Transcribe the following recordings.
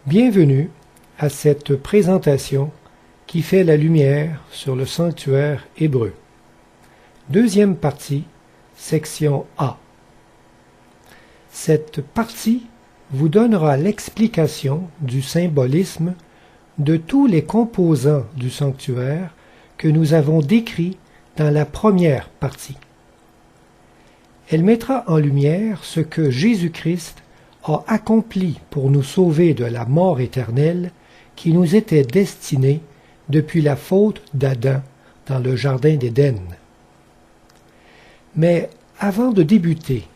Bienvenue à cette présentation qui fait la lumière sur le sanctuaire hébreu. Deuxième partie, section A. Cette partie vous donnera l'explication du symbolisme de tous les composants du sanctuaire que nous avons décrits dans la première partie. Elle mettra en lumière ce que Jésus-Christ a accompli pour nous sauver de la mort éternelle qui nous était destinée depuis la faute d'Adam dans le jardin d'Éden. Mais avant de débuter,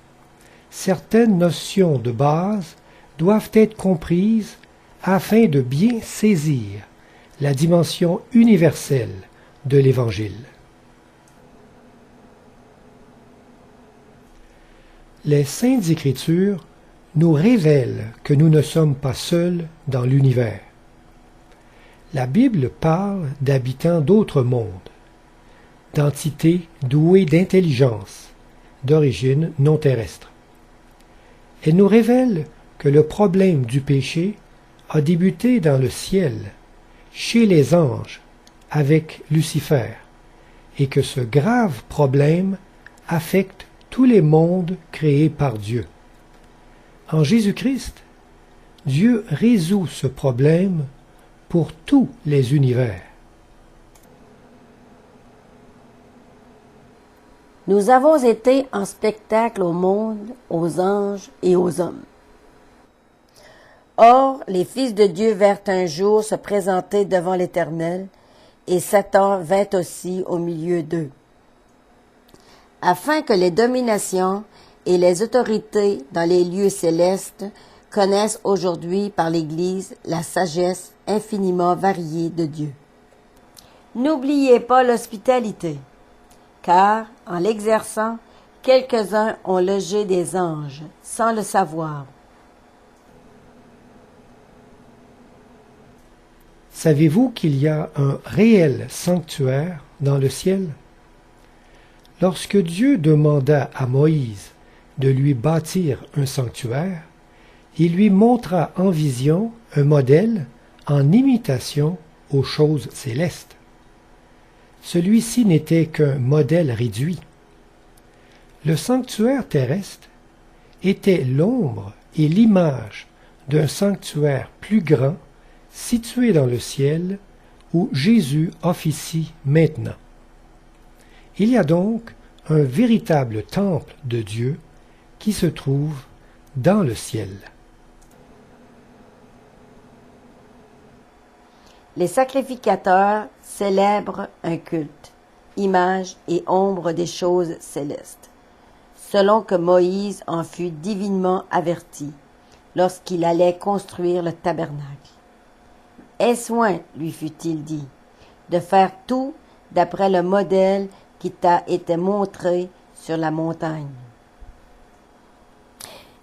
certaines notions de base doivent être comprises afin de bien saisir la dimension universelle de l'Évangile. Les Saintes Écritures nous révèlent que nous ne sommes pas seuls dans l'univers. La Bible parle d'habitants d'autres mondes, d'entités douées d'intelligence, d'origine non terrestre. Elle nous révèle que le problème du péché a débuté dans le ciel, chez les anges, avec Lucifer, et que ce grave problème affecte tous les mondes créés par Dieu. En Jésus-Christ, Dieu résout ce problème pour tous les univers. Nous avons été en spectacle au monde, aux anges et aux hommes. Or, les fils de Dieu vinrent un jour se présenter devant l'Éternel, et Satan vint aussi au milieu d'eux, afin que les dominations et les autorités dans les lieux célestes connaissent aujourd'hui par l'Église la sagesse infiniment variée de Dieu. N'oubliez pas l'hospitalité, car, en l'exerçant, quelques-uns ont logé des anges, sans le savoir. Savez-vous qu'il y a un réel sanctuaire dans le ciel? Lorsque Dieu demanda à Moïse de lui bâtir un sanctuaire, il lui montra en vision un modèle en imitation aux choses célestes. Celui-ci n'était qu'un modèle réduit. Le sanctuaire terrestre était l'ombre et l'image d'un sanctuaire plus grand situé dans le ciel où Jésus officie maintenant. Il y a donc un véritable temple de Dieu qui se trouve dans le ciel. Les sacrificateurs célèbrent un culte, image et ombre des choses célestes, selon que Moïse en fut divinement averti lorsqu'il allait construire le tabernacle. « Aie soin, lui fut-il dit, de faire tout d'après le modèle qui t'a été montré sur la montagne.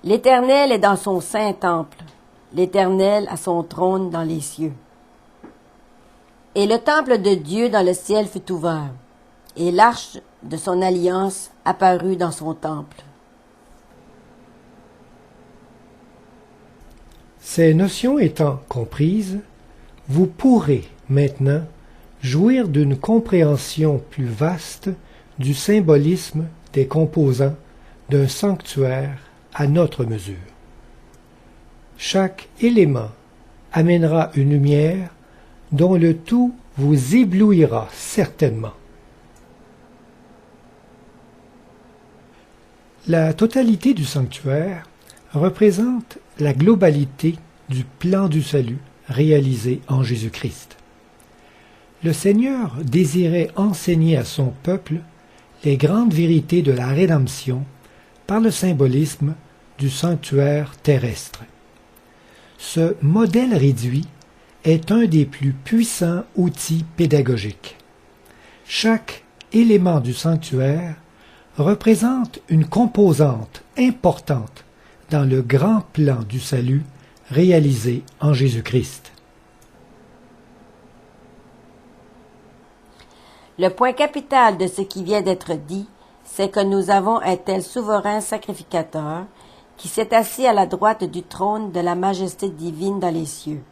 L'Éternel est dans son saint temple, l'Éternel a son trône dans les cieux. Et le temple de Dieu dans le ciel fut ouvert, et l'arche de son alliance apparut dans son temple. » Ces notions étant comprises, vous pourrez maintenant jouir d'une compréhension plus vaste du symbolisme des composants d'un sanctuaire à notre mesure. Chaque élément amènera une lumière dont le tout vous éblouira certainement. La totalité du sanctuaire représente la globalité du plan du salut réalisé en Jésus-Christ. Le Seigneur désirait enseigner à son peuple les grandes vérités de la rédemption par le symbolisme du sanctuaire terrestre. Ce modèle réduit est un des plus puissants outils pédagogiques. Chaque élément du sanctuaire représente une composante importante dans le grand plan du salut réalisé en Jésus-Christ. Le point capital de ce qui vient d'être dit, c'est que nous avons un tel souverain sacrificateur qui s'est assis à la droite du trône de la majesté divine dans les cieux,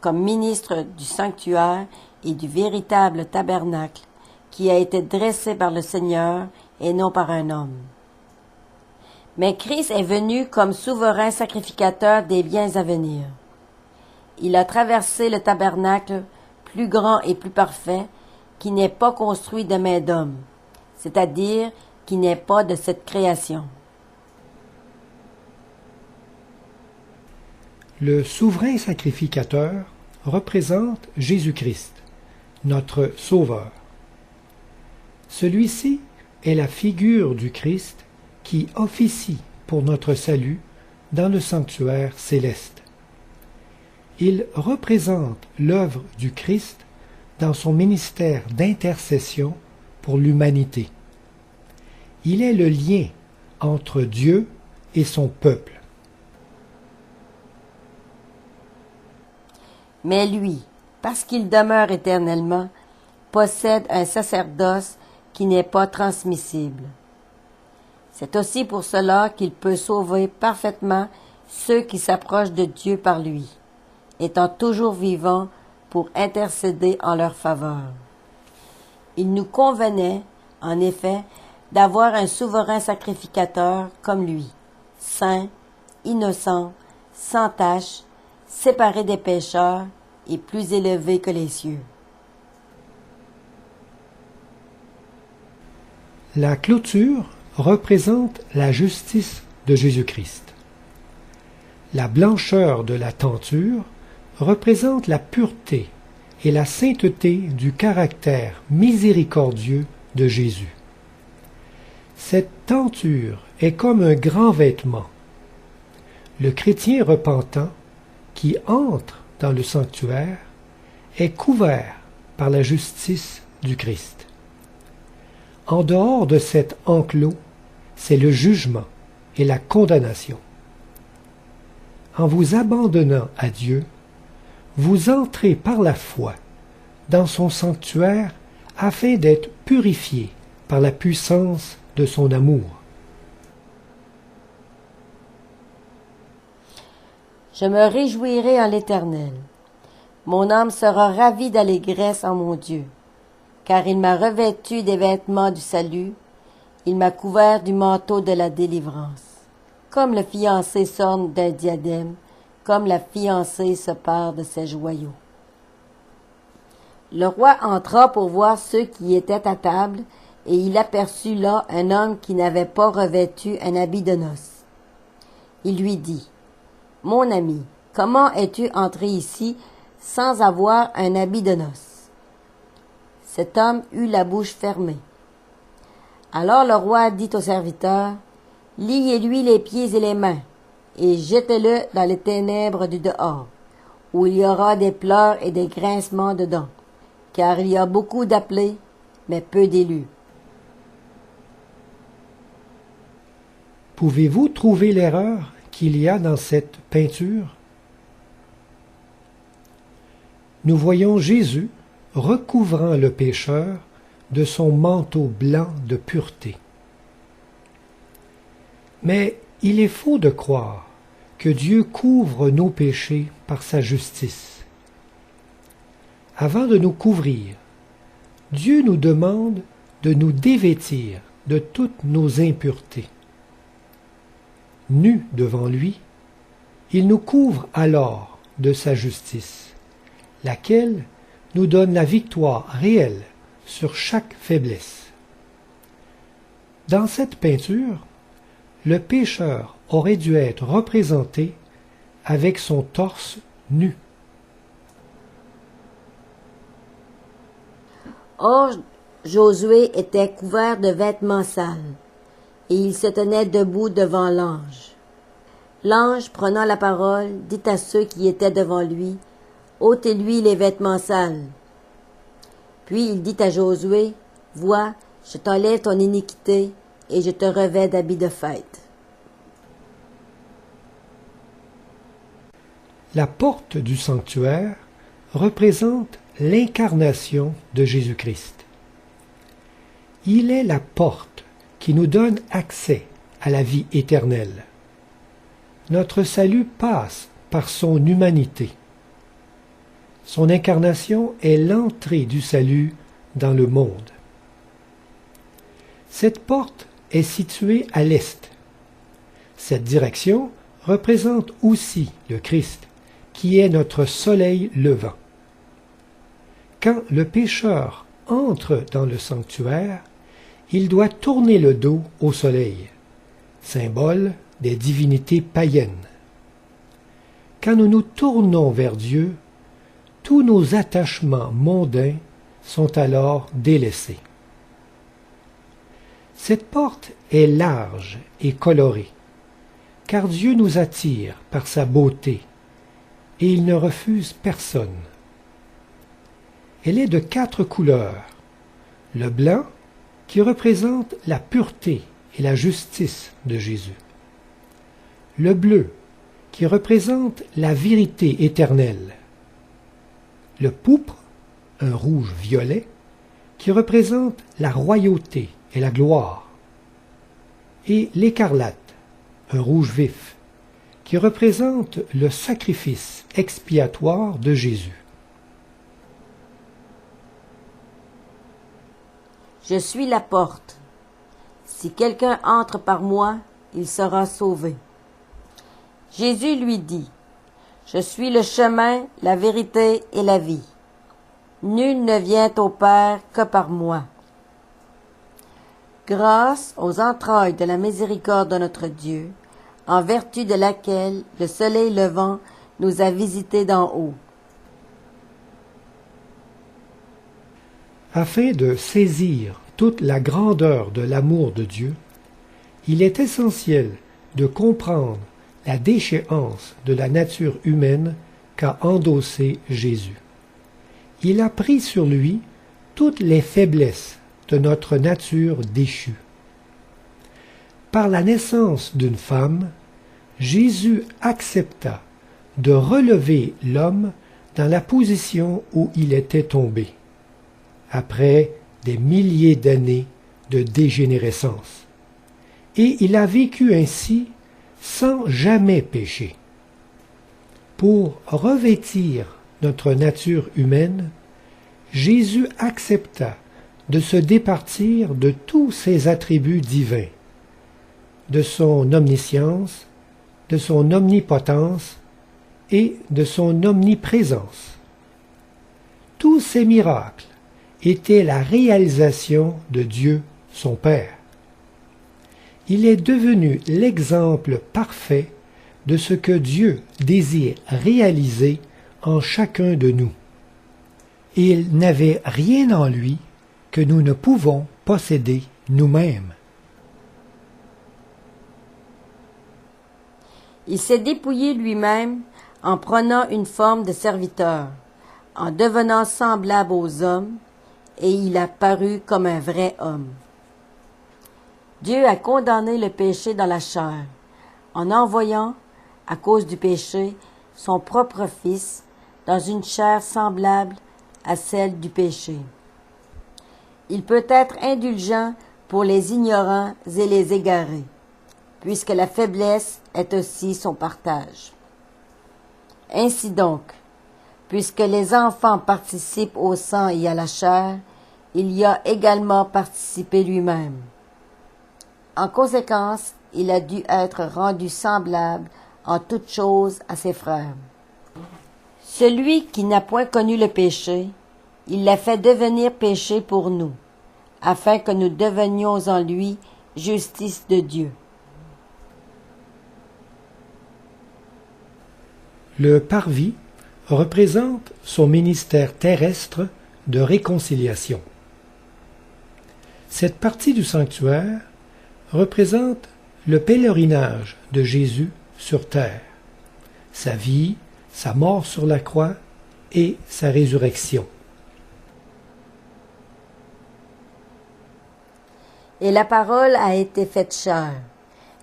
comme ministre du sanctuaire et du véritable tabernacle, qui a été dressé par le Seigneur et non par un homme. Mais Christ est venu comme souverain sacrificateur des biens à venir. Il a traversé le tabernacle plus grand et plus parfait, qui n'est pas construit de main d'homme, c'est-à-dire qui n'est pas de cette création. Le souverain sacrificateur représente Jésus-Christ, notre Sauveur. Celui-ci est la figure du Christ qui officie pour notre salut dans le sanctuaire céleste. Il représente l'œuvre du Christ dans son ministère d'intercession pour l'humanité. Il est le lien entre Dieu et son peuple. Mais lui, parce qu'il demeure éternellement, possède un sacerdoce qui n'est pas transmissible. C'est aussi pour cela qu'il peut sauver parfaitement ceux qui s'approchent de Dieu par lui, étant toujours vivant pour intercéder en leur faveur. Il nous convenait, en effet, d'avoir un souverain sacrificateur comme lui, saint, innocent, sans tache, séparé des pécheurs et plus élevé que les cieux. La clôture représente la justice de Jésus-Christ. La blancheur de la tenture représente la pureté et la sainteté du caractère miséricordieux de Jésus. Cette tenture est comme un grand vêtement. Le chrétien repentant qui entre dans le sanctuaire est couvert par la justice du Christ. En dehors de cet enclos, c'est le jugement et la condamnation. En vous abandonnant à Dieu, vous entrez par la foi dans son sanctuaire afin d'être purifié par la puissance de son amour. Je me réjouirai en l'Éternel. Mon âme sera ravie d'allégresse en mon Dieu, car il m'a revêtu des vêtements du salut, il m'a couvert du manteau de la délivrance. Comme le fiancé s'orne d'un diadème, comme la fiancée se pare de ses joyaux. Le roi entra pour voir ceux qui étaient à table, et il aperçut là un homme qui n'avait pas revêtu un habit de noces. Il lui dit, « Mon ami, comment es-tu entré ici sans avoir un habit de noces? » Cet homme eut la bouche fermée. Alors le roi dit au serviteur, « Liez-lui les pieds et les mains, et jetez-le dans les ténèbres du dehors, où il y aura des pleurs et des grincements de dents, car il y a beaucoup d'appelés, mais peu d'élus. » Pouvez-vous trouver l'erreur qu'il y a dans cette peinture? Nous voyons Jésus recouvrant le pécheur de son manteau blanc de pureté. Mais il est faux de croire que Dieu couvre nos péchés par sa justice. Avant de nous couvrir, Dieu nous demande de nous dévêtir de toutes nos impuretés. Nus devant lui, il nous couvre alors de sa justice, laquelle nous donne la victoire réelle sur chaque faiblesse. Dans cette peinture, le pécheur aurait dû être représenté avec son torse nu. Or, Josué était couvert de vêtements sales, et il se tenait debout devant l'ange. L'ange, prenant la parole, dit à ceux qui étaient devant lui, « Ôtez-lui les vêtements sales. » Puis il dit à Josué, « Vois, je t'enlève ton iniquité, et je te revêts d'habits de fête. » La porte du sanctuaire représente l'incarnation de Jésus-Christ. Il est la porte qui nous donne accès à la vie éternelle. notre salut passe par son humanité. Son incarnation est l'entrée du salut dans le monde. Cette porte est située à l'est. Cette direction représente aussi le Christ, qui est notre soleil levant. Quand le pécheur entre dans le sanctuaire, il doit tourner le dos au soleil, symbole des divinités païennes. Quand nous nous tournons vers Dieu, tous nos attachements mondains sont alors délaissés. Cette porte est large et colorée, car Dieu nous attire par sa beauté, et il ne refuse personne. Elle est de 4 couleurs. Le blanc, qui représente la pureté et la justice de Jésus. Le bleu, qui représente la vérité éternelle. Le pourpre, un rouge violet, qui représente la royauté et la gloire. Et l'écarlate, un rouge vif, qui représente le sacrifice expiatoire de Jésus. Je suis la porte. Si quelqu'un entre par moi, il sera sauvé. Jésus lui dit, je suis le chemin, la vérité et la vie. Nul ne vient au Père que par moi. Grâce aux entrailles de la miséricorde de notre Dieu, en vertu de laquelle le soleil levant nous a visités d'en haut. Afin de saisir toute la grandeur de l'amour de Dieu, il est essentiel de comprendre la déchéance de la nature humaine qu'a endossée Jésus. Il a pris sur lui toutes les faiblesses de notre nature déchue. Par la naissance d'une femme, Jésus accepta de relever l'homme dans la position où il était tombé, après des milliers d'années de dégénérescence. Et il a vécu ainsi sans jamais pécher. Pour revêtir notre nature humaine, Jésus accepta de se départir de tous ses attributs divins, de son omniscience, de son omnipotence et de son omniprésence. Tous ces miracles étaient la réalisation de Dieu, son Père. Il est devenu l'exemple parfait de ce que Dieu désire réaliser en chacun de nous. Et il n'avait rien en lui que nous ne pouvons posséder nous-mêmes. Il s'est dépouillé lui-même en prenant une forme de serviteur, en devenant semblable aux hommes, et il a paru comme un vrai homme. Dieu a condamné le péché dans la chair, en envoyant, à cause du péché, son propre Fils dans une chair semblable à celle du péché. Il peut être indulgent pour les ignorants et les égarés, puisque la faiblesse est aussi son partage. Ainsi donc, puisque les enfants participent au sang et à la chair, il y a également participé lui-même. En conséquence, il a dû être rendu semblable en toutes choses à ses frères. Celui qui n'a point connu le péché, il l'a fait devenir péché pour nous, afin que nous devenions en lui justice de Dieu. Le parvis représente son ministère terrestre de réconciliation. Cette partie du sanctuaire représente le pèlerinage de Jésus sur terre, sa vie, sa mort sur la croix et sa résurrection. Et la parole a été faite chair,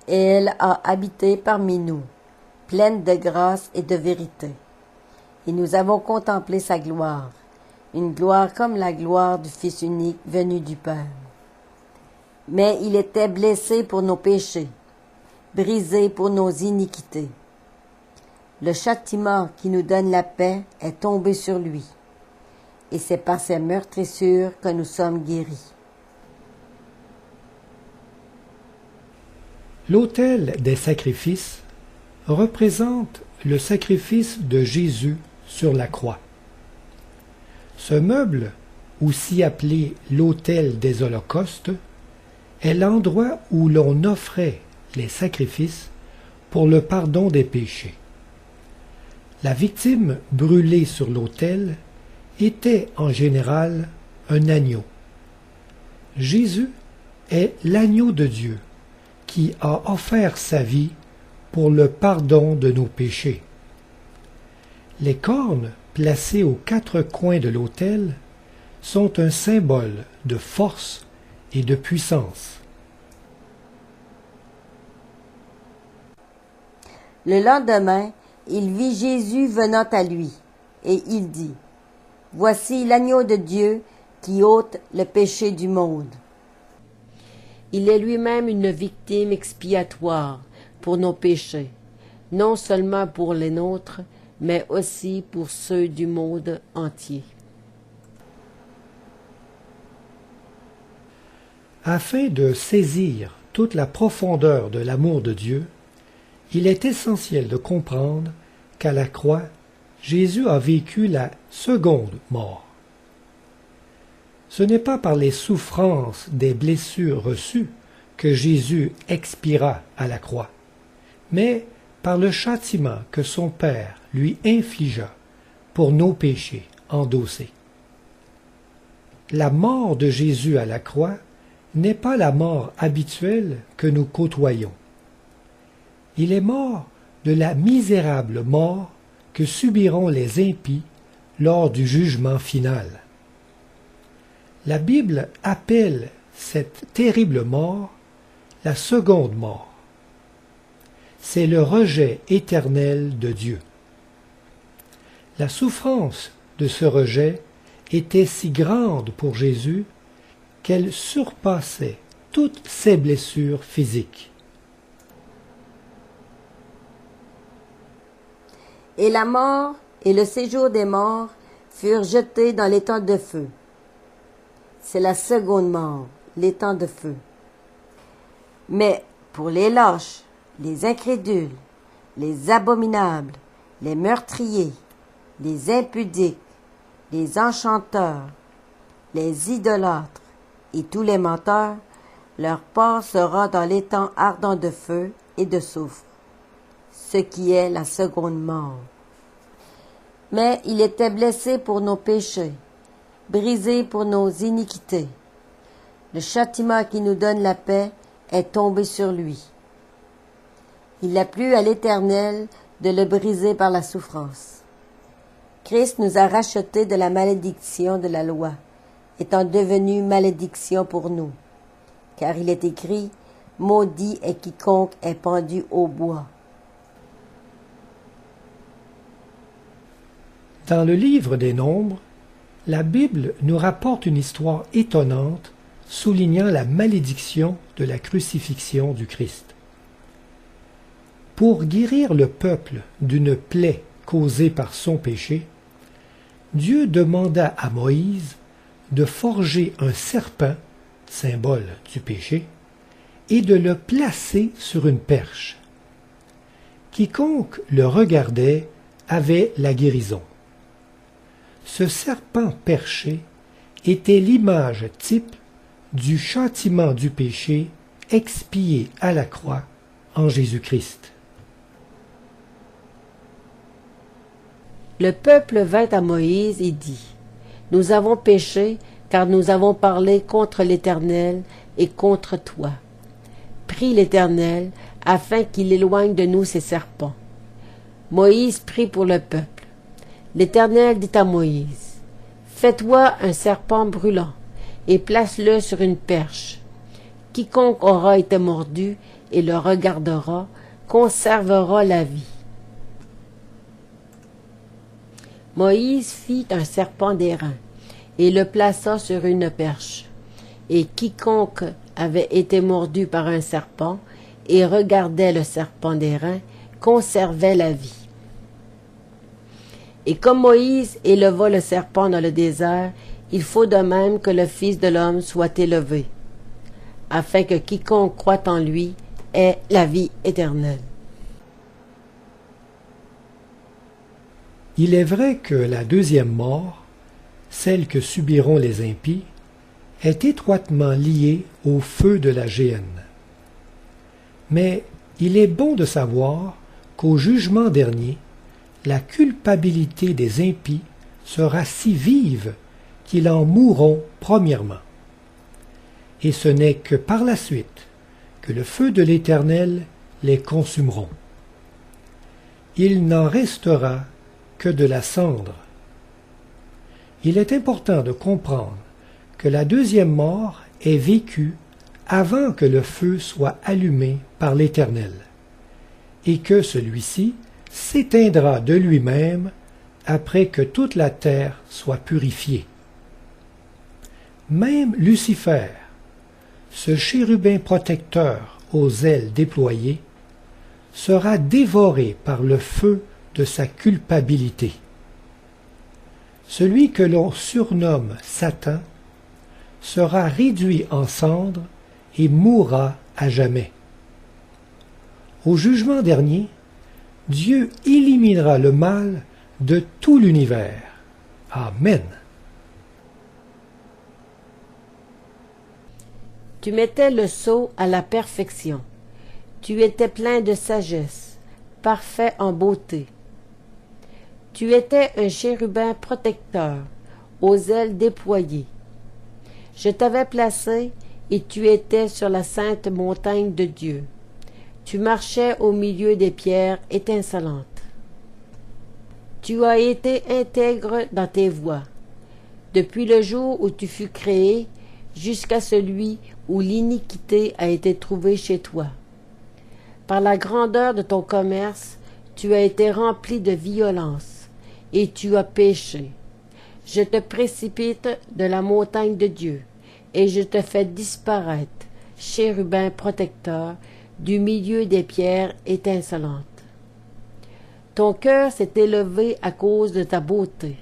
et elle a habité parmi nous, pleine de grâce et de vérité. Et nous avons contemplé sa gloire, une gloire comme la gloire du Fils unique venu du Père. Mais il était blessé pour nos péchés, brisé pour nos iniquités. Le châtiment qui nous donne la paix est tombé sur lui, et c'est par ses meurtrissures que nous sommes guéris. L'autel des sacrifices représente le sacrifice de Jésus sur la croix. Ce meuble, aussi appelé l'autel des holocaustes, est l'endroit où l'on offrait les sacrifices pour le pardon des péchés. La victime brûlée sur l'autel était en général un agneau. Jésus est l'agneau de Dieu qui a offert sa vie pour le pardon de nos péchés. Les cornes placées aux quatre coins de l'autel sont un symbole de force et de puissance. Le lendemain, il vit Jésus venant à lui, et il dit, « Voici l'agneau de Dieu qui ôte le péché du monde. » Il est lui-même une victime expiatoire pour nos péchés, non seulement pour les nôtres, mais aussi pour ceux du monde entier. Afin de saisir toute la profondeur de l'amour de Dieu, il est essentiel de comprendre qu'à la croix, Jésus a vécu la seconde mort. Ce n'est pas par les souffrances des blessures reçues que Jésus expira à la croix, mais par le châtiment que son Père lui infligea pour nos péchés endossés. La mort de Jésus à la croix n'est pas la mort habituelle que nous côtoyons. Il est mort de la misérable mort que subiront les impies lors du jugement final. La Bible appelle cette terrible mort la seconde mort. C'est le rejet éternel de Dieu. La souffrance de ce rejet était si grande pour Jésus qu'elle surpassait toutes ses blessures physiques. Et la mort et le séjour des morts furent jetés dans l'étang de feu. C'est la seconde mort, l'étang de feu. Mais pour les lâches, les incrédules, les abominables, les meurtriers, les impudiques, les enchanteurs, les idolâtres et tous les menteurs, leur part sera dans l'étang ardent de feu et de soufre, ce qui est la seconde mort. Mais il était blessé pour nos péchés, brisé pour nos iniquités. Le châtiment qui nous donne la paix est tombé sur lui. Il a plu à l'Éternel de le briser par la souffrance. Christ nous a rachetés de la malédiction de la loi, étant devenu malédiction pour nous. Car il est écrit, « Maudit est quiconque est pendu au bois. » Dans le livre des Nombres, la Bible nous rapporte une histoire étonnante soulignant la malédiction de la crucifixion du Christ. Pour guérir le peuple d'une plaie causée par son péché, Dieu demanda à Moïse de forger un serpent, symbole du péché, et de le placer sur une perche. Quiconque le regardait avait la guérison. Ce serpent perché était l'image type du châtiment du péché expié à la croix en Jésus-Christ. Le peuple vint à Moïse et dit, « Nous avons péché, car nous avons parlé contre l'Éternel et contre toi. Prie l'Éternel, afin qu'il éloigne de nous ces serpents. » Moïse prie pour le peuple. L'Éternel dit à Moïse, « Fais-toi un serpent brûlant, et place-le sur une perche. Quiconque aura été mordu et le regardera, conservera la vie. » Moïse fit un serpent d'airain, et le plaça sur une perche. Et quiconque avait été mordu par un serpent, et regardait le serpent d'airain, conservait la vie. Et comme Moïse éleva le serpent dans le désert, il faut de même que le Fils de l'homme soit élevé, afin que quiconque croit en lui ait la vie éternelle. Il est vrai que la deuxième mort, celle que subiront les impies, est étroitement liée au feu de la géhenne. Mais il est bon de savoir qu'au jugement dernier, la culpabilité des impies sera si vive qu'ils en mourront premièrement. Et ce n'est que par la suite que le feu de l'Éternel les consumeront. Il n'en restera que de la cendre. Il est important de comprendre que la deuxième mort est vécue avant que le feu soit allumé par l'Éternel, et que celui-ci s'éteindra de lui-même après que toute la terre soit purifiée. Même Lucifer, ce chérubin protecteur aux ailes déployées, sera dévoré par le feu de sa culpabilité. Celui que l'on surnomme Satan sera réduit en cendres et mourra à jamais. Au jugement dernier, Dieu éliminera le mal de tout l'univers. Amen. Tu mettais le sceau à la perfection. Tu étais plein de sagesse, parfait en beauté. Tu étais un chérubin protecteur, aux ailes déployées. Je t'avais placé et tu étais sur la sainte montagne de Dieu. Tu marchais au milieu des pierres étincelantes. Tu as été intègre dans tes voies, depuis le jour où tu fus créé jusqu'à celui où l'iniquité a été trouvée chez toi. Par la grandeur de ton commerce, tu as été rempli de violence, et tu as péché. Je te précipite de la montagne de Dieu, et je te fais disparaître, chérubin protecteur, du milieu des pierres étincelantes. Ton cœur s'est élevé à cause de ta beauté.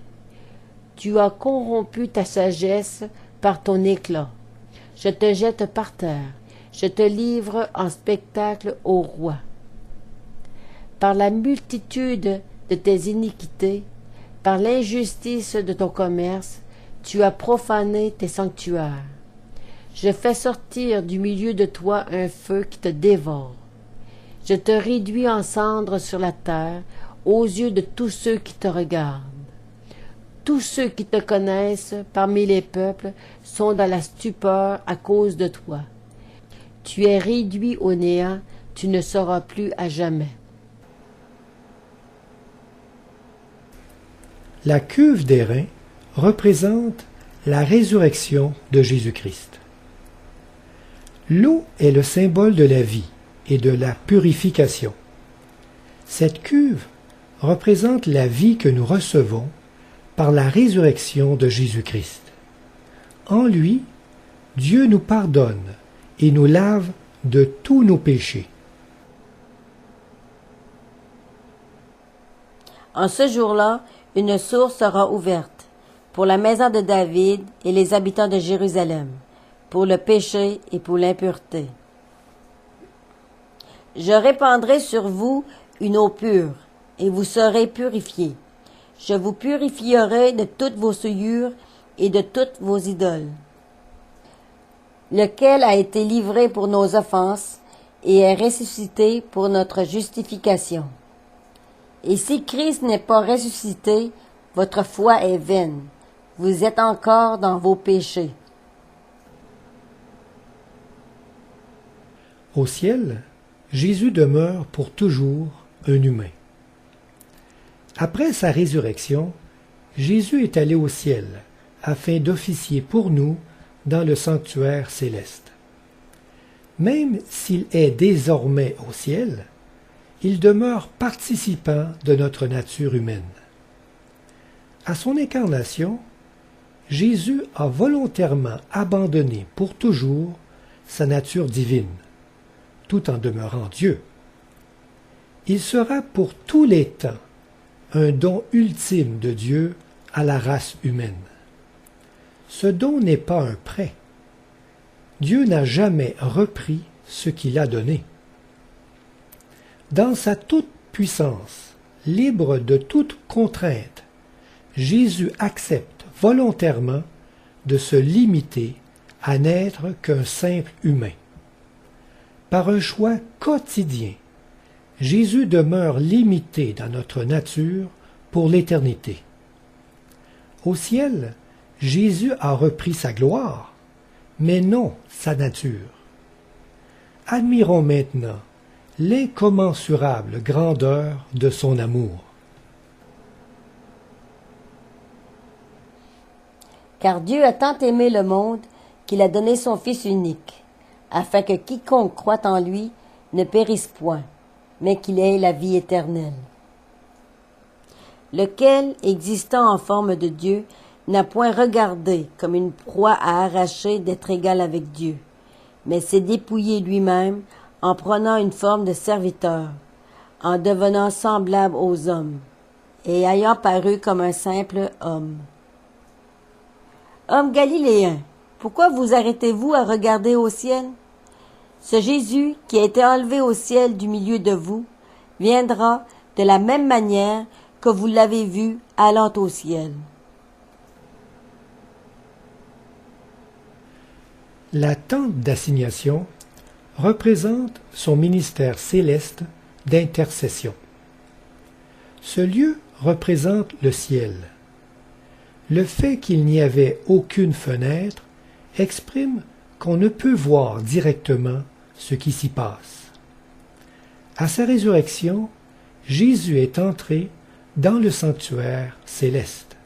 Tu as corrompu ta sagesse par ton éclat. Je te jette par terre, je te livre en spectacle au roi. Par la multitude de tes iniquités, par l'injustice de ton commerce, tu as profané tes sanctuaires. Je fais sortir du milieu de toi un feu qui te dévore. Je te réduis en cendres sur la terre, aux yeux de tous ceux qui te regardent. Tous ceux qui te connaissent parmi les peuples sont dans la stupeur à cause de toi. Tu es réduit au néant, tu ne seras plus à jamais. La cuve d'airain représente la résurrection de Jésus-Christ. L'eau est le symbole de la vie et de la purification. Cette cuve représente la vie que nous recevons par la résurrection de Jésus-Christ. En lui, Dieu nous pardonne et nous lave de tous nos péchés. En ce jour-là, une source sera ouverte pour la maison de David et les habitants de Jérusalem, pour le péché et pour l'impureté. Je répandrai sur vous une eau pure, et vous serez purifiés. Je vous purifierai de toutes vos souillures et de toutes vos idoles, lequel a été livré pour nos offenses et est ressuscité pour notre justification. Et si Christ n'est pas ressuscité, votre foi est vaine. Vous êtes encore dans vos péchés. Au ciel, Jésus demeure pour toujours un humain. Après sa résurrection, Jésus est allé au ciel afin d'officier pour nous dans le sanctuaire céleste. Même s'il est désormais au ciel, il demeure participant de notre nature humaine. À son incarnation, Jésus a volontairement abandonné pour toujours sa nature divine, tout en demeurant Dieu. Il sera pour tous les temps un don ultime de Dieu à la race humaine. Ce don n'est pas un prêt. Dieu n'a jamais repris ce qu'il a donné. Dans sa toute-puissance, libre de toute contrainte, Jésus accepte volontairement de se limiter à n'être qu'un simple humain. Par un choix quotidien, Jésus demeure limité dans notre nature pour l'éternité. Au ciel, Jésus a repris sa gloire, mais non sa nature. Admirons maintenant l'incommensurable grandeur de son amour. Car Dieu a tant aimé le monde qu'il a donné son Fils unique, afin que quiconque croit en lui ne périsse point, mais qu'il ait la vie éternelle. Lequel, existant en forme de Dieu, n'a point regardé comme une proie à arracher d'être égal avec Dieu, mais s'est dépouillé lui-même en prenant une forme de serviteur, en devenant semblable aux hommes, et ayant paru comme un simple homme. Hommes galiléens, pourquoi vous arrêtez-vous à regarder au ciel? Ce Jésus, qui a été enlevé au ciel du milieu de vous, viendra de la même manière que vous l'avez vu allant au ciel. La tente d'assignation représente son ministère céleste d'intercession. Ce lieu représente le ciel. Le fait qu'il n'y avait aucune fenêtre exprime qu'on ne peut voir directement ce qui s'y passe. À sa résurrection, Jésus est entré dans le sanctuaire céleste.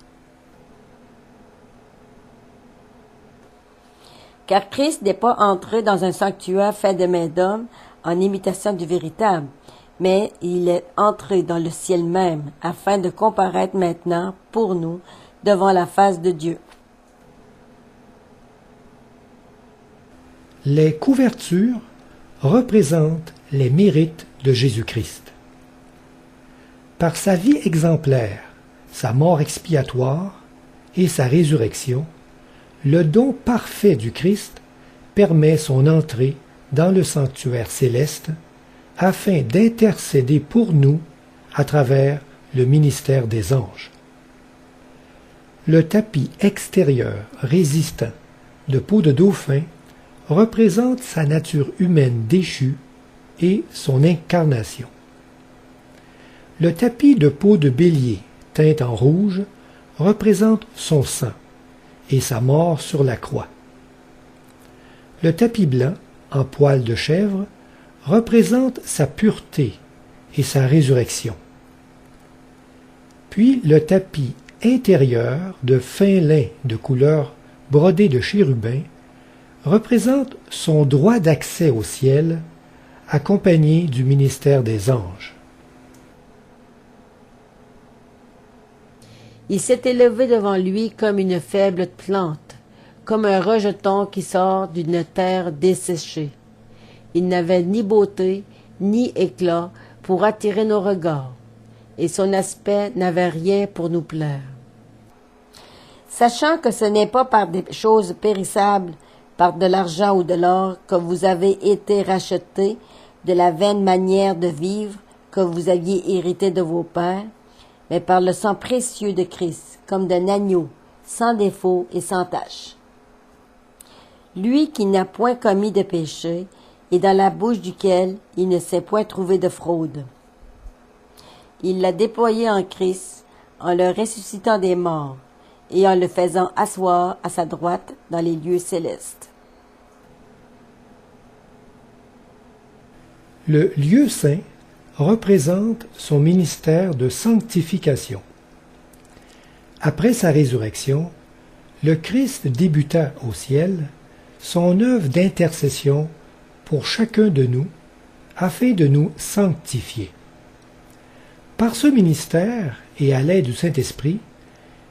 Car Christ n'est pas entré dans un sanctuaire fait de main d'homme en imitation du véritable, mais il est entré dans le ciel même, afin de comparaître maintenant, pour nous, devant la face de Dieu. Les couvertures représentent les mérites de Jésus-Christ. Par sa vie exemplaire, sa mort expiatoire et sa résurrection, le don parfait du Christ permet son entrée dans le sanctuaire céleste afin d'intercéder pour nous à travers le ministère des anges. Le tapis extérieur résistant de peau de dauphin représente sa nature humaine déchue et son incarnation. Le tapis de peau de bélier teint en rouge représente son sang et sa mort sur la croix. Le tapis blanc en poil de chèvre représente sa pureté et sa résurrection. Puis le tapis intérieur de fin lin de couleur brodé de chérubin représente son droit d'accès au ciel, accompagné du ministère des anges. Il s'est élevé devant lui comme une faible plante, comme un rejeton qui sort d'une terre desséchée. Il n'avait ni beauté, ni éclat pour attirer nos regards, et son aspect n'avait rien pour nous plaire. Sachant que ce n'est pas par des choses périssables, par de l'argent ou de l'or, que vous avez été rachetés de la vaine manière de vivre que vous aviez hérité de vos pères, mais par le sang précieux de Christ, comme d'un agneau, sans défaut et sans tache. Lui qui n'a point commis de péché, et dans la bouche duquel il ne s'est point trouvé de fraude. Il l'a déployé en Christ, en le ressuscitant des morts, et en le faisant asseoir à sa droite dans les lieux célestes. Le lieu saint représente son ministère de sanctification. Après sa résurrection, le Christ débuta au ciel son œuvre d'intercession pour chacun de nous, afin de nous sanctifier. Par ce ministère et à l'aide du Saint-Esprit,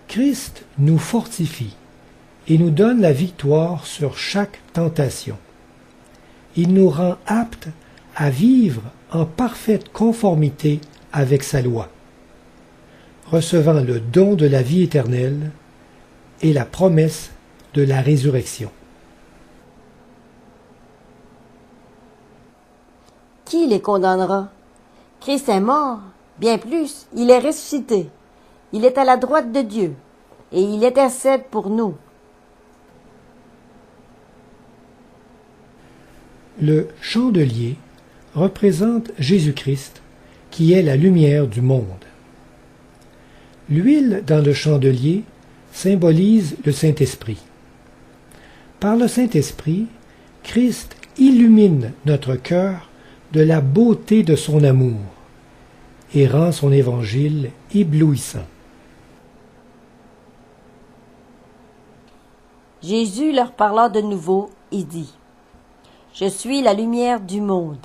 Christ nous fortifie et nous donne la victoire sur chaque tentation. Il nous rend aptes à vivre en parfaite conformité avec sa loi. recevant le don de la vie éternelle et la promesse de la résurrection. Qui les condamnera? Christ est mort, bien plus, il est ressuscité. Il est à la droite de Dieu, et il intercède pour nous. Le chandelier représente Jésus-Christ, qui est la lumière du monde. L'huile dans le chandelier symbolise le Saint-Esprit. Par le Saint-Esprit, Christ illumine notre cœur de la beauté de son amour et rend son évangile éblouissant. Jésus leur parla de nouveau et dit, « Je suis la lumière du monde.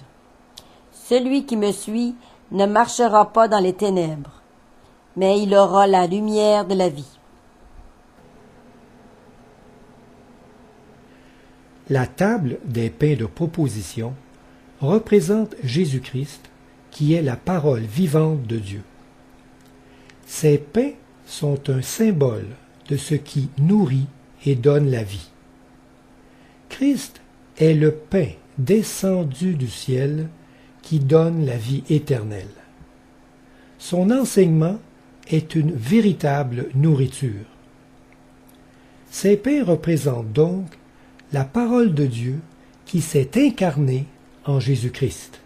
Celui qui me suit ne marchera pas dans les ténèbres, mais il aura la lumière de la vie. » La table des pains de proposition représente Jésus-Christ, qui est la parole vivante de Dieu. Ces pains sont un symbole de ce qui nourrit et donne la vie. Christ est le pain descendu du ciel qui donne la vie éternelle. Son enseignement est une véritable nourriture. Ces pains représentent donc la parole de Dieu qui s'est incarnée en Jésus-Christ.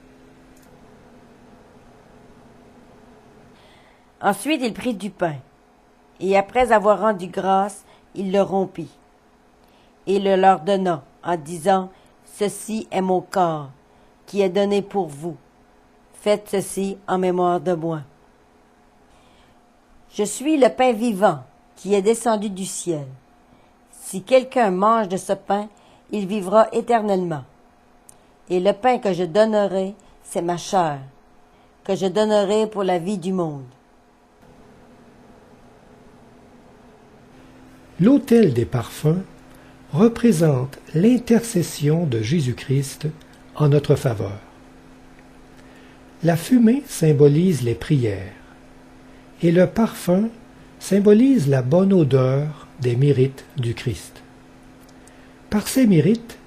Ensuite il prit du pain, et après avoir rendu grâce, il le rompit, et le leur donna, en disant, « Ceci est mon corps, qui est donné pour vous. Faites ceci en mémoire de moi. » Je suis le pain vivant, qui est descendu du ciel. Si quelqu'un mange de ce pain, il vivra éternellement. Et le pain que je donnerai, c'est ma chair, que je donnerai pour la vie du monde. L'autel des parfums représente l'intercession de Jésus-Christ en notre faveur. La fumée symbolise les prières, et le parfum symbolise la bonne odeur des mérites du Christ. Par ces mérites,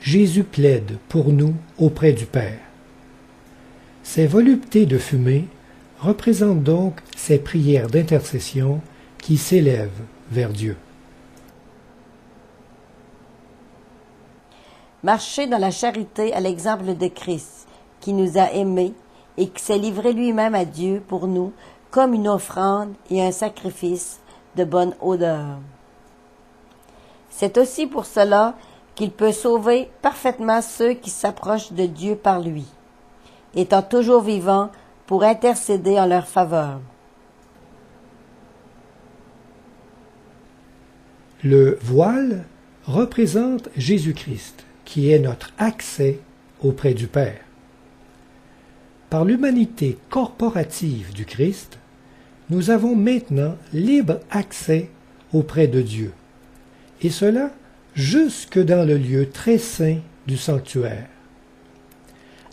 Jésus plaide pour nous auprès du Père. Ces voluptés de fumée représentent donc ces prières d'intercession qui s'élèvent vers Dieu. Marchez dans la charité à l'exemple de Christ, qui nous a aimés et qui s'est livré lui-même à Dieu pour nous comme une offrande et un sacrifice de bonne odeur. C'est aussi pour cela qu'il peut sauver parfaitement ceux qui s'approchent de Dieu par lui, étant toujours vivant pour intercéder en leur faveur. Le voile représente Jésus-Christ, qui est notre accès auprès du Père. Par l'humanité corporative du Christ, nous avons maintenant libre accès auprès de Dieu, et cela jusque dans le lieu très saint du sanctuaire.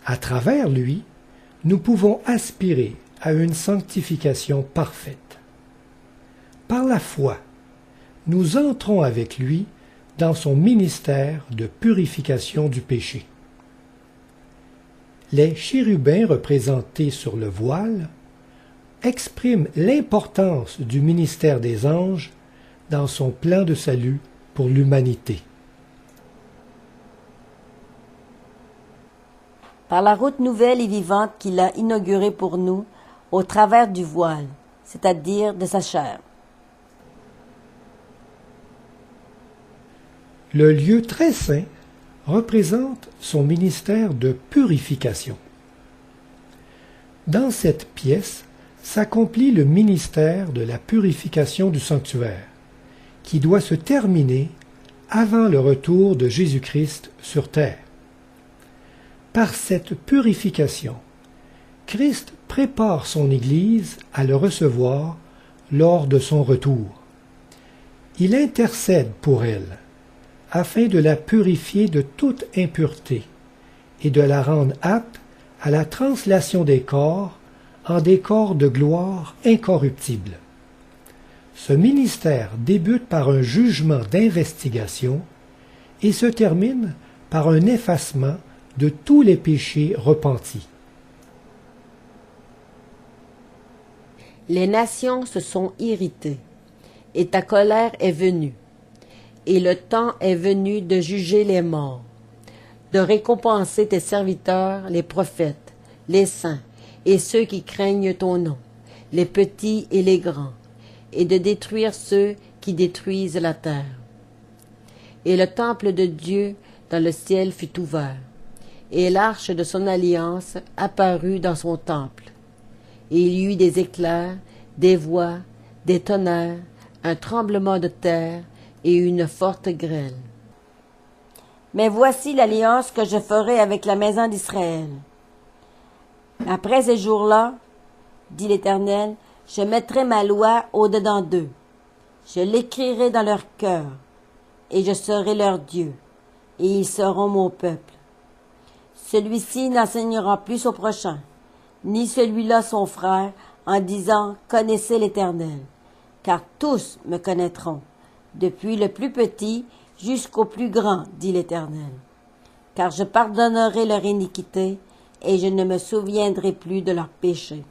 À travers lui, nous pouvons aspirer à une sanctification parfaite. Par la foi, nous entrons avec lui dans son ministère de purification du péché. Les chérubins représentés sur le voile expriment l'importance du ministère des anges dans son plan de salut pour l'humanité. Par la route nouvelle et vivante qu'il a inaugurée pour nous au travers du voile, c'est-à-dire de sa chair. Le lieu très saint représente son ministère de purification. Dans cette pièce s'accomplit le ministère de la purification du sanctuaire, qui doit se terminer avant le retour de Jésus-Christ sur terre. Par cette purification, Christ prépare son Église à le recevoir lors de son retour. Il intercède pour elle, afin de la purifier de toute impureté et de la rendre apte à la translation des corps en des corps de gloire incorruptibles. Ce ministère débute par un jugement d'investigation et se termine par un effacement de tous les péchés repentis. Les nations se sont irritées, et ta colère est venue, et le temps est venu de juger les morts, de récompenser tes serviteurs, les prophètes, les saints, et ceux qui craignent ton nom, les petits et les grands, et de détruire ceux qui détruisent la terre. Et le temple de Dieu dans le ciel fut ouvert, et l'arche de son alliance apparut dans son temple. Et il y eut des éclairs, des voix, des tonnerres, un tremblement de terre et une forte grêle. Mais voici l'alliance que je ferai avec la maison d'Israël. Après ces jours-là, dit l'Éternel, je mettrai ma loi au-dedans d'eux. Je l'écrirai dans leur cœur, et je serai leur Dieu, et ils seront mon peuple. Celui-ci n'enseignera plus au prochain, ni celui-là son frère, en disant « Connaissez l'Éternel », car tous me connaîtront, depuis le plus petit jusqu'au plus grand, dit l'Éternel. Car je pardonnerai leur iniquité, et je ne me souviendrai plus de leurs péchés.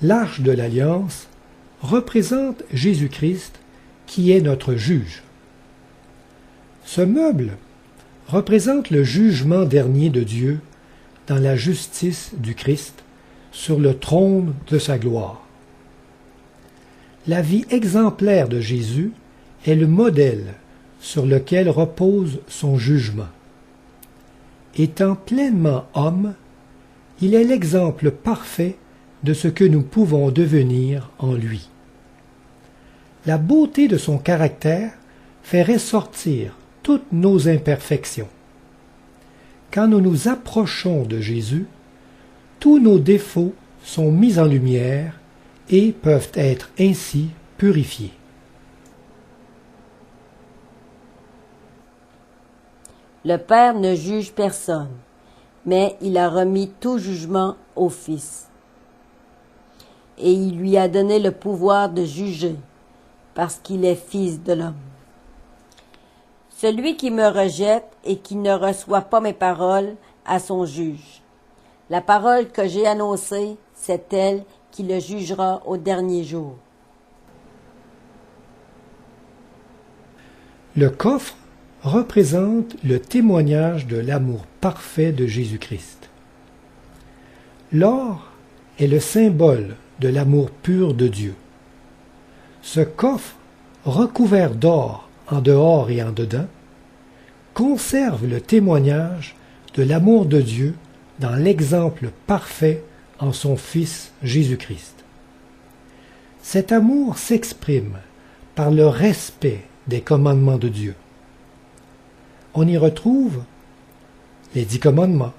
L'arche de l'Alliance représente Jésus-Christ qui est notre juge. Ce meuble représente le jugement dernier de Dieu dans la justice du Christ sur le trône de sa gloire. La vie exemplaire de Jésus est le modèle sur lequel repose son jugement. Étant pleinement homme, il est l'exemple parfait de ce que nous pouvons devenir en lui. La beauté de son caractère fait ressortir toutes nos imperfections. Quand nous nous approchons de Jésus, tous nos défauts sont mis en lumière et peuvent être ainsi purifiés. Le Père ne juge personne, mais il a remis tout jugement au Fils. Et il lui a donné le pouvoir de juger, parce qu'il est Fils de l'homme. Celui qui me rejette et qui ne reçoit pas mes paroles a son juge. La parole que j'ai annoncée, c'est elle qui le jugera au dernier jour. Le coffre représente le témoignage de l'amour parfait de Jésus-Christ. L'or est le symbole de l'amour pur de Dieu. Ce coffre, recouvert d'or en dehors et en dedans, conserve le témoignage de l'amour de Dieu dans l'exemple parfait en son Fils Jésus-Christ. Cet amour s'exprime par le respect des commandements de Dieu. On y retrouve les 10 commandements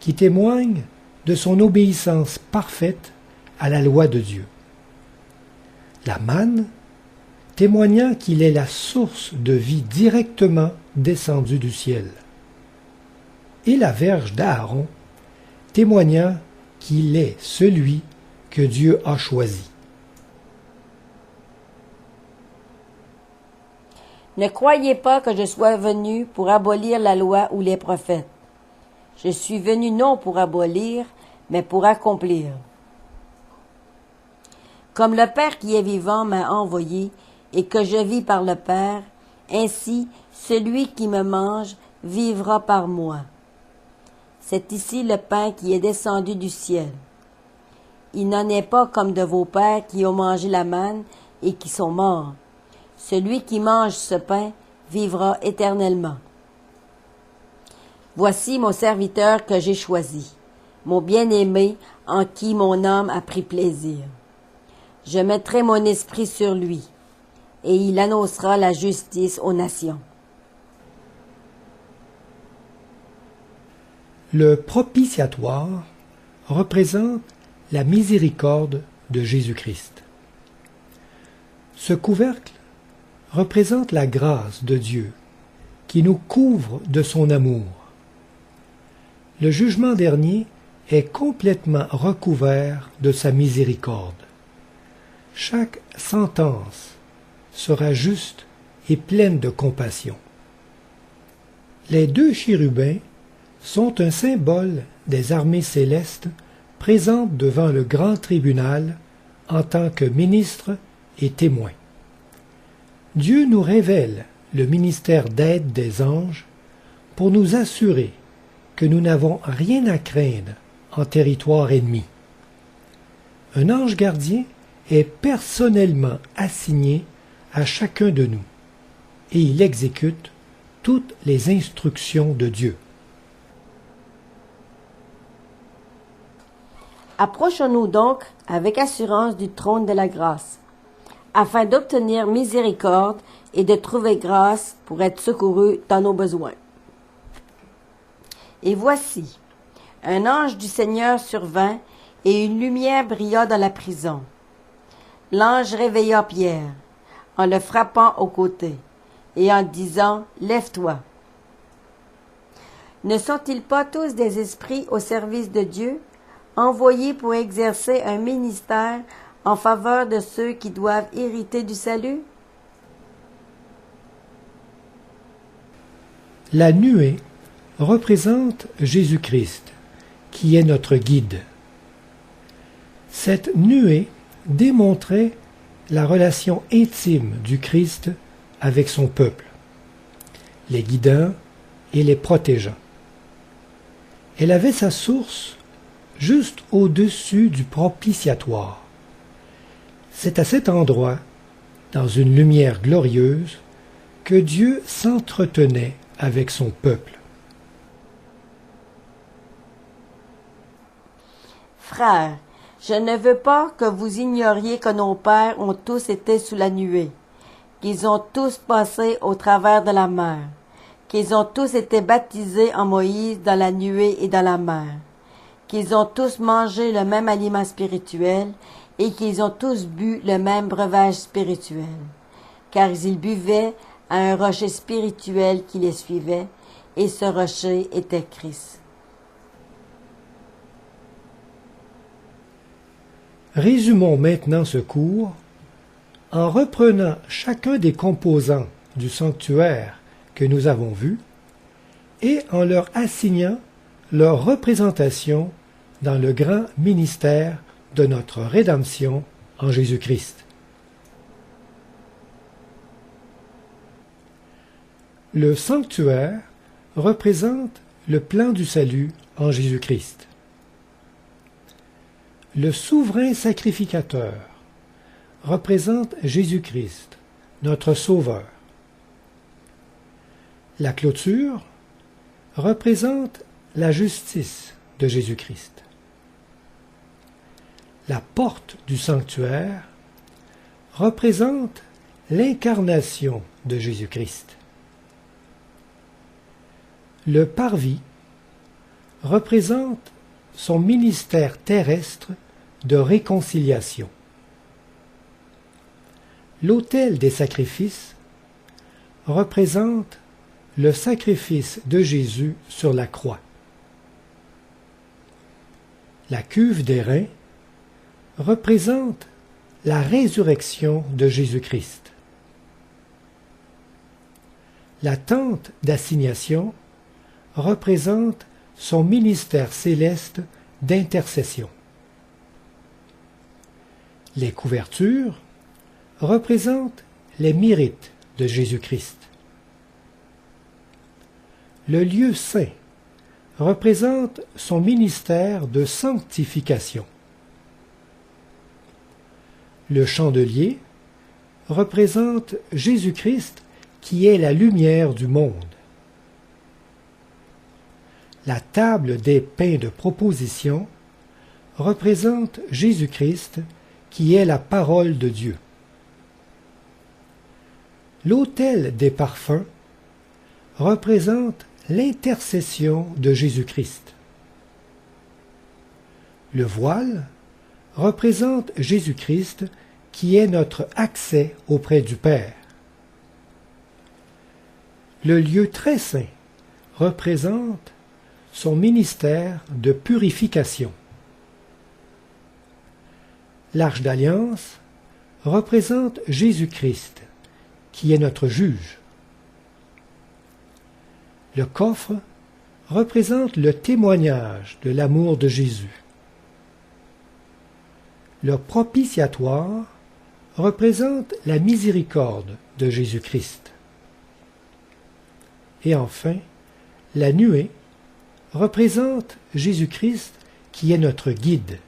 qui témoignent de son obéissance parfaite à la loi de Dieu. La manne, témoignant qu'il est la source de vie directement descendue du ciel. Et la verge d'Aaron, témoignant qu'il est celui que Dieu a choisi. Ne croyez pas que je sois venu pour abolir la loi ou les prophètes. Je suis venu non pour abolir, mais pour accomplir. Comme le Père qui est vivant m'a envoyé, et que je vis par le Père, ainsi celui qui me mange vivra par moi. C'est ici le pain qui est descendu du ciel. Il n'en est pas comme de vos pères qui ont mangé la manne et qui sont morts. Celui qui mange ce pain vivra éternellement. Voici mon serviteur que j'ai choisi, mon bien-aimé en qui mon âme a pris plaisir. Je mettrai mon esprit sur lui, et il annoncera la justice aux nations. Le propitiatoire représente la miséricorde de Jésus-Christ. Ce couvercle représente la grâce de Dieu qui nous couvre de son amour. le jugement dernier est complètement recouvert de sa miséricorde. Chaque sentence sera juste et pleine de compassion. Les deux chérubins sont un symbole des armées célestes présentes devant le grand tribunal en tant que ministres et témoins. Dieu nous révèle le ministère d'aide des anges pour nous assurer que nous n'avons rien à craindre en territoire ennemi. Un ange gardien est personnellement assigné à chacun de nous et il exécute toutes les instructions de Dieu. Approchons-nous donc avec assurance du trône de la grâce, afin d'obtenir miséricorde et de trouver grâce pour être secourus dans nos besoins. Et voici, un ange du Seigneur survint, et une lumière brilla dans la prison. L'ange réveilla Pierre, en le frappant au côté, et en disant « Lève-toi ». Ne sont-ils pas tous des esprits au service de Dieu, envoyés pour exercer un ministère en faveur de ceux qui doivent hériter du salut? La nuée représente Jésus-Christ, qui est notre guide. Cette nuée démontrait la relation intime du Christ avec son peuple, les guidant et les protégeant. Elle avait sa source juste au-dessus du propitiatoire. C'est à cet endroit, dans une lumière glorieuse, que Dieu s'entretenait avec son peuple. Frères, je ne veux pas que vous ignoriez que nos pères ont tous été sous la nuée, qu'ils ont tous passé au travers de la mer, qu'ils ont tous été baptisés en Moïse dans la nuée et dans la mer, qu'ils ont tous mangé le même aliment spirituel et qu'ils ont tous bu le même breuvage spirituel, car ils buvaient à un rocher spirituel qui les suivait, et ce rocher était Christ. Résumons maintenant ce cours en reprenant chacun des composants du sanctuaire que nous avons vus et en leur assignant leur représentation dans le grand ministère de notre rédemption en Jésus-Christ. Le sanctuaire représente le plan du salut en Jésus-Christ. Le souverain sacrificateur représente Jésus-Christ, notre Sauveur. La clôture représente la justice de Jésus-Christ. La porte du sanctuaire représente l'incarnation de Jésus-Christ. Le parvis représente son ministère terrestre de réconciliation. L'autel des sacrifices représente le sacrifice de Jésus sur la croix. La cuve d'airain représente la résurrection de Jésus-Christ. La tente d'assignation représente son ministère céleste d'intercession. Les couvertures représentent les mérites de Jésus-Christ. Le lieu saint représente son ministère de sanctification. Le chandelier représente Jésus-Christ qui est la lumière du monde. La table des pains de proposition représente Jésus-Christ qui est la parole de Dieu. L'autel des parfums représente l'intercession de Jésus-Christ. Le voile représente Jésus-Christ qui est notre accès auprès du Père. Le lieu très saint représente son ministère de purification. L'Arche d'Alliance représente Jésus-Christ, qui est notre juge. Le coffre représente le témoignage de l'amour de Jésus. Le propitiatoire représente la miséricorde de Jésus-Christ. Et enfin, la nuée représente Jésus-Christ qui est notre guide.